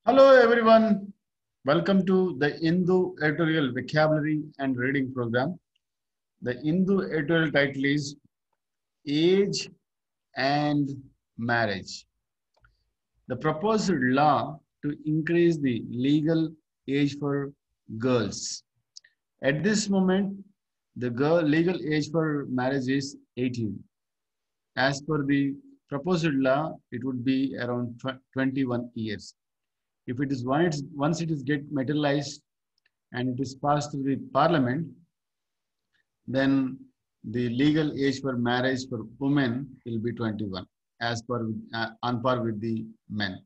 Hello everyone. Welcome to the Hindu editorial vocabulary and reading program. The Hindu editorial title is Age and Marriage. The proposed law to increase the legal age for girls. At this moment, the legal age for marriage is 18. As per the proposed law, it would be around 21 years. If it is once it is get materialized and it is passed through the parliament, then the legal age for marriage for women will be 21, as per on par with the men.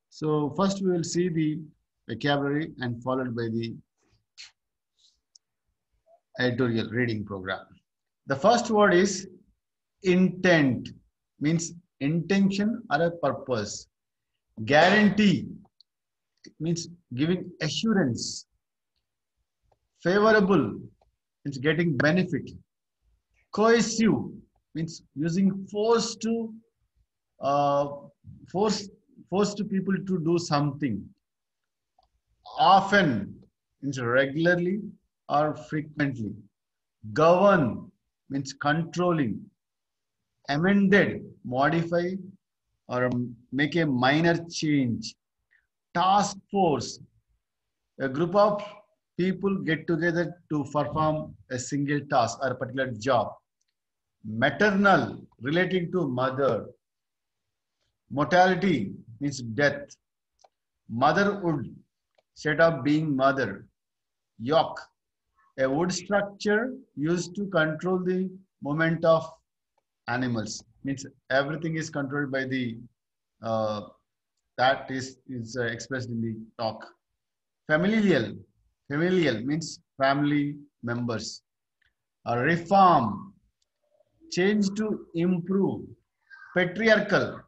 So first we will see the vocabulary and followed by the editorial reading program. The first word is intent, means intention or a purpose. Guarantee means giving assurance. Favorable means getting benefit. Coercive means using force to uh, force force to people to do something. Often means regularly or frequently. Govern means controlling. Amended, modify or make a minor change. Task force, a group of people get together to perform a single task or a particular job. Maternal, relating to mother. Mortality means death. Motherhood, set of being mother. Yoke, a wood structure used to control the movement of animals. Means everything is controlled by the uh, that is expressed in the talk. Familial, familial means family members. A reform, change to improve. Patriarchal,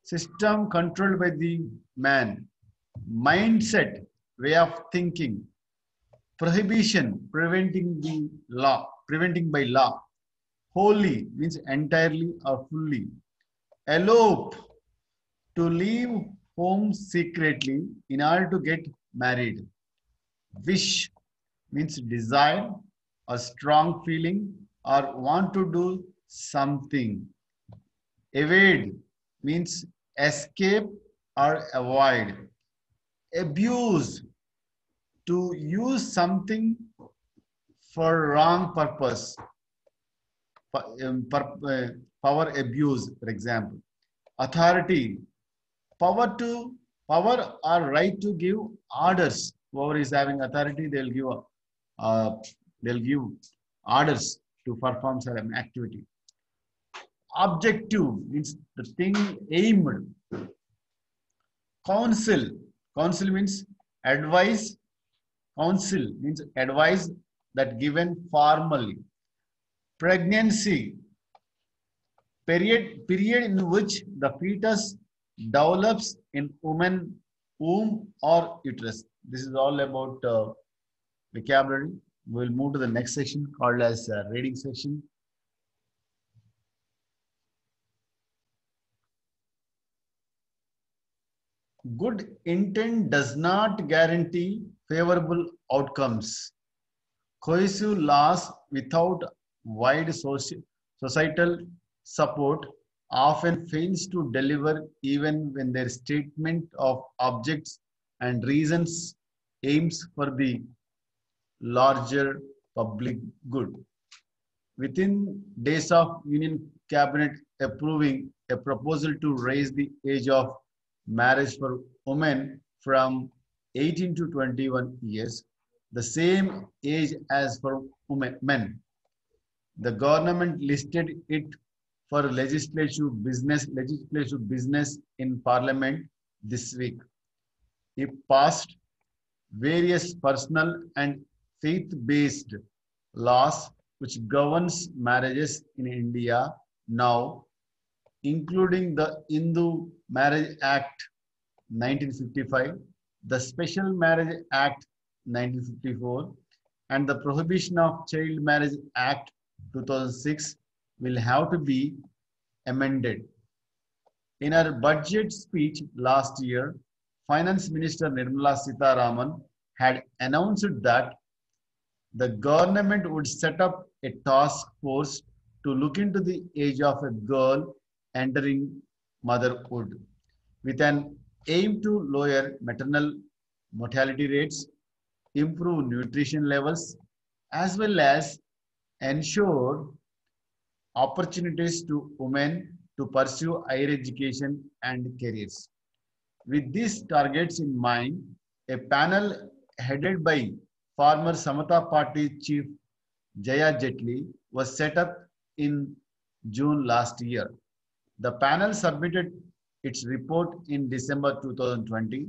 system controlled by the man. Mindset, way of thinking. Prohibition, preventing by law. Wholly means entirely or fully. Elope, to leave home secretly in order to get married. Wish means desire, a strong feeling, or want to do something. Evade means escape or avoid. Abuse, to use something for wrong purpose. Power abuse, for example. Authority, power to power or right to give orders. Whoever is having authority, uh, they'll give orders to perform certain activity. Objective means the thing aimed. Counsel, counsel means advice. Counsel means advice that given formally. Pregnancy, period in which the fetus develops in woman womb or uterus. This is all about vocabulary. We'll move to the next section called as reading section. Good intent does not guarantee favorable outcomes. Cohesive laws without wide societal support often fails to deliver even when their statement of objects and reasons aims for the larger public good. Within days of Union Cabinet approving a proposal to raise the age of marriage for women from 18 to 21 years, the same age as for men. The government listed it for legislative business in Parliament this week. It passed various personal and faith-based laws which governs marriages in India now, including the Hindu Marriage Act 1955, the Special Marriage Act 1954, and the Prohibition of Child Marriage Act 2006 will have to be amended. In her budget speech last year, Finance Minister Nirmala Sitharaman had announced that the government would set up a task force to look into the age of a girl entering motherhood with an aim to lower maternal mortality rates, improve nutrition levels, as well as ensure opportunities to women to pursue higher education and careers. With these targets in mind, a panel headed by former Samata Party chief Jaya Jetli was set up in June last year. The panel submitted its report in December 2020.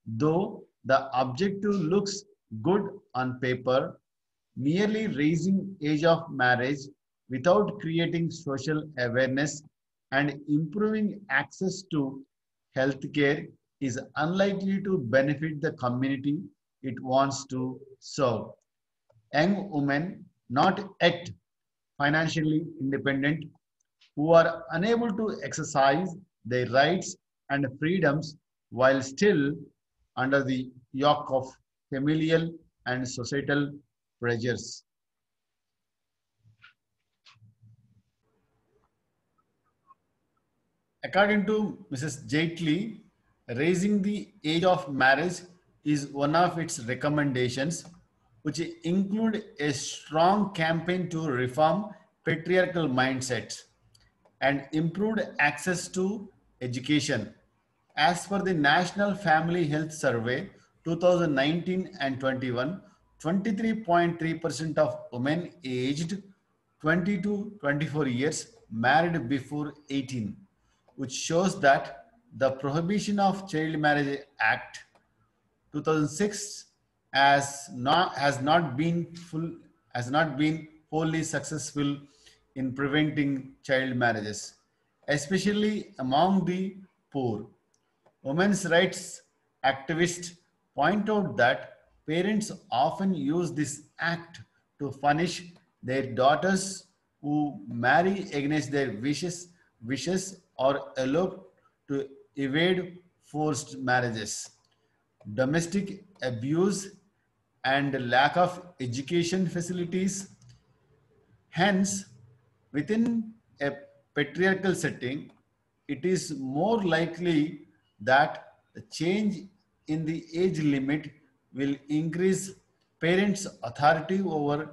Though the objective looks good on paper, merely raising age of marriage without creating social awareness and improving access to healthcare is unlikely to benefit the community it wants to serve. Young women not yet financially independent who are unable to exercise their rights and freedoms while still under the yoke of familial and societal pressures. According to Mrs. Jaitley, raising the age of marriage is one of its recommendations, which include a strong campaign to reform patriarchal mindsets and improved access to education. As per the National Family Health Survey 2019 and 21, 23.3% of women aged 20 to 24 years married before 18, which shows that the Prohibition of Child Marriage Act 2006 has not been wholly successful in preventing child marriages, especially among the poor. Women's rights activists point out that parents often use this act to punish their daughters who marry against their wishes or elope to evade forced marriages. Domestic abuse and lack of education facilities. Hence, within a patriarchal setting, it is more likely that the change in the age limit will increase parents' authority over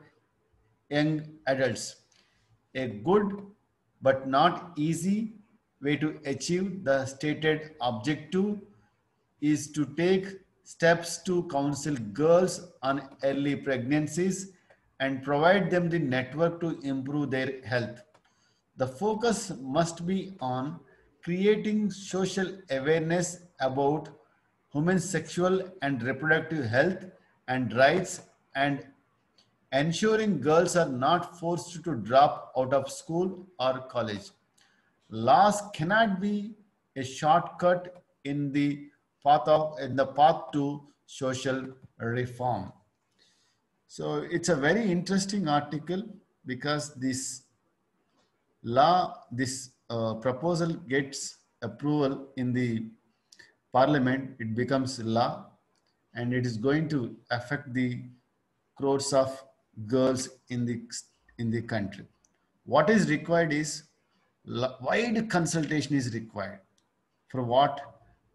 young adults. A good but not easy way to achieve the stated objective is to take steps to counsel girls on early pregnancies and provide them the network to improve their health. The focus must be on creating social awareness about women's sexual and reproductive health and rights and ensuring girls are not forced to drop out of school or college. Laws cannot be a shortcut in the path to social reform. So it's a very interesting article because this proposal gets approval in the parliament, it becomes law, and it is going to affect the crores of girls in the country. What is required is wide consultation is required for what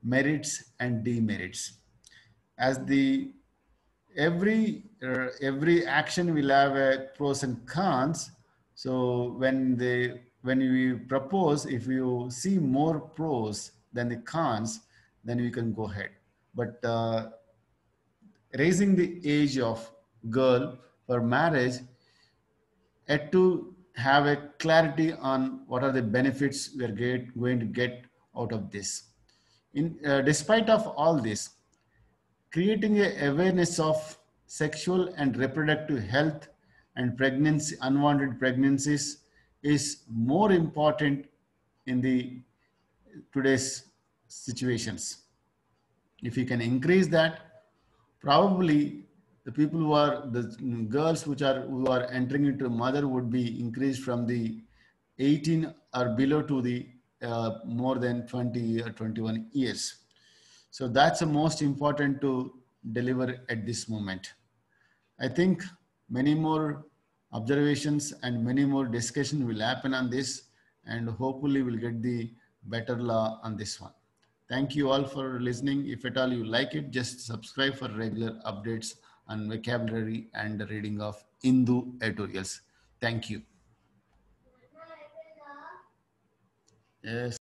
merits and demerits. As the every action will have a pros and cons. So when we propose, if you see more pros than the cons, then we can go ahead. But raising the age of girl for marriage had to have a clarity on what are the benefits we are going to get out of this. Despite of all this, creating a awareness of sexual and reproductive health and pregnancy, unwanted pregnancies is more important in the today's situations. If you can increase that, probably the people who are the girls who are entering into mother would be increased from the 18 or below to the more than 20 or 21 years. So that's the most important to deliver at this moment. I think many more observations and many more discussion will happen on this, and hopefully we'll get the better law on this one. Thank you all for listening. If at all you like it, just subscribe for regular updates on vocabulary and the reading of Hindu editorials. Thank you. Yes.